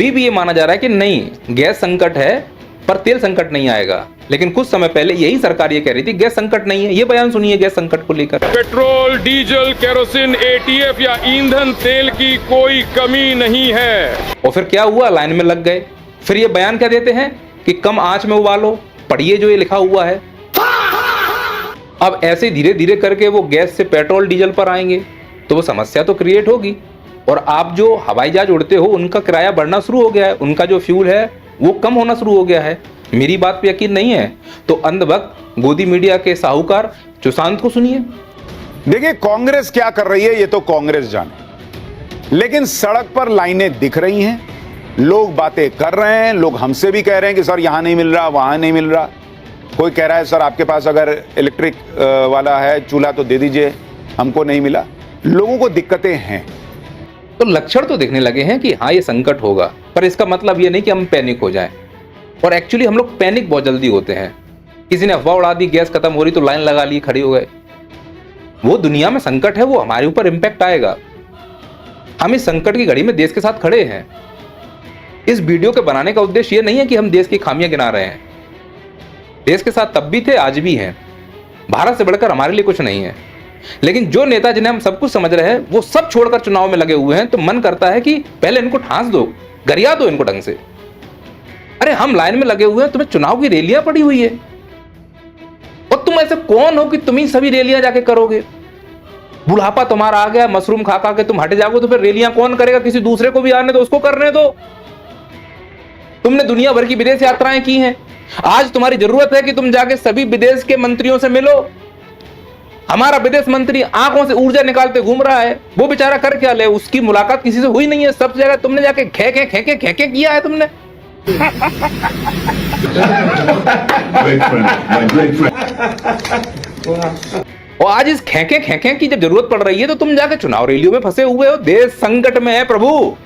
अभी भी ये माना जा रहा है कि नहीं गैस संकट है पर तेल संकट नहीं आएगा, लेकिन कुछ समय पहले यही सरकार ये कह रही थी गैस संकट नहीं है। ये बयान सुनिए गैस संकट को लेकर। पेट्रोल, डीजल, केरोसिन, एटीएफ या ईंधन तेल की कोई कमी नहीं है। और फिर क्या हुआ, लाइन में लग गए। फिर ये बयान क्या देते हैं कि कम आंच में उबालो। पढ़िए जो ये लिखा हुआ है। अब ऐसे धीरे धीरे करके वो गैस से पेट्रोल डीजल पर आएंगे तो वो समस्या तो क्रिएट होगी। और आप जो हवाई जहाज उड़ते हो उनका किराया बढ़ना शुरू हो गया है, उनका जो फ्यूल है वो कम होना शुरू हो गया है। मेरी बात पे यकीन नहीं है तो अंधभक्त गोदी मीडिया के साहूकार सुशांत को सुनिए। देखिए कांग्रेस क्या कर रही है ये तो कांग्रेस जाने, लेकिन सड़क पर लाइनें दिख रही हैं, लोग बातें कर रहे हैं, लोग हमसे भी कह रहे हैं कि सर यहां नहीं मिल रहा, वहां नहीं मिल रहा। कोई कह रहा है सर आपके पास अगर इलेक्ट्रिक वाला है चूल्हा तो दे दीजिए, हमको नहीं मिला। लोगों को दिक्कतें हैं तो लक्षण तो दिखने लगे हैं कि हाँ ये संकट होगा, पर इसका मतलब ये नहीं कि हम पैनिक हो जाएं। और एक्चुअली हम लोग पैनिक बहुत जल्दी होते हैं। किसी ने अफवाह उड़ा दी गैस खत्म हो रही तो लाइन लगा ली, खड़ी हो गए। वो दुनिया में संकट है, वो हमारे ऊपर इंपैक्ट आएगा। हम इस संकट की घड़ी में देश के साथ खड़े हैं। इस वीडियो के बनाने का उद्देश्य ये नहीं है कि हम देश की खामियां गिना रहे हैं। देश के साथ तब भी थे, आज भी हैं। भारत से बढ़कर हमारे लिए कुछ नहीं है। लेकिन जो नेता जिन्हें हम सब कुछ समझ रहे हैं वो सब छोड़कर चुनाव में लगे हुए हैं, तो मन करता है कि पहले इनको ठांस दो, गरिया दो इनको ढंग से। अरे हम लाइन में लगे हुए हैं, तुम्हें चुनाव की रैलियां पड़ी हुई है और तुम ऐसे कौन हो कि तुम ही सभी रैलियां जाके करोगे? बुढ़ापा तुम्हारा आ गया, मशरूम खा खा के तुम हट जाओगे तो फिर रैलियां कौन करेगा? किसी दूसरे को भी आने दो, उसको करने दो। तुमने दुनिया भर की विदेश यात्राएं की हैं, आज तुम्हारी जरूरत है कि तुम जाके सभी विदेश के मंत्रियों से मिलो। हमारा विदेश मंत्री आंखों से ऊर्जा निकालते घूम रहा है, वो बेचारा कर क्या ले? उसकी मुलाकात किसी से हुई नहीं है। सब जगह तुमने जाके खेके किया है तुमने। और आज इस खेके की जब जरूरत पड़ रही है तो तुम जाके चुनाव रैलियों में फंसे हुए हो। देश संकट में है प्रभु।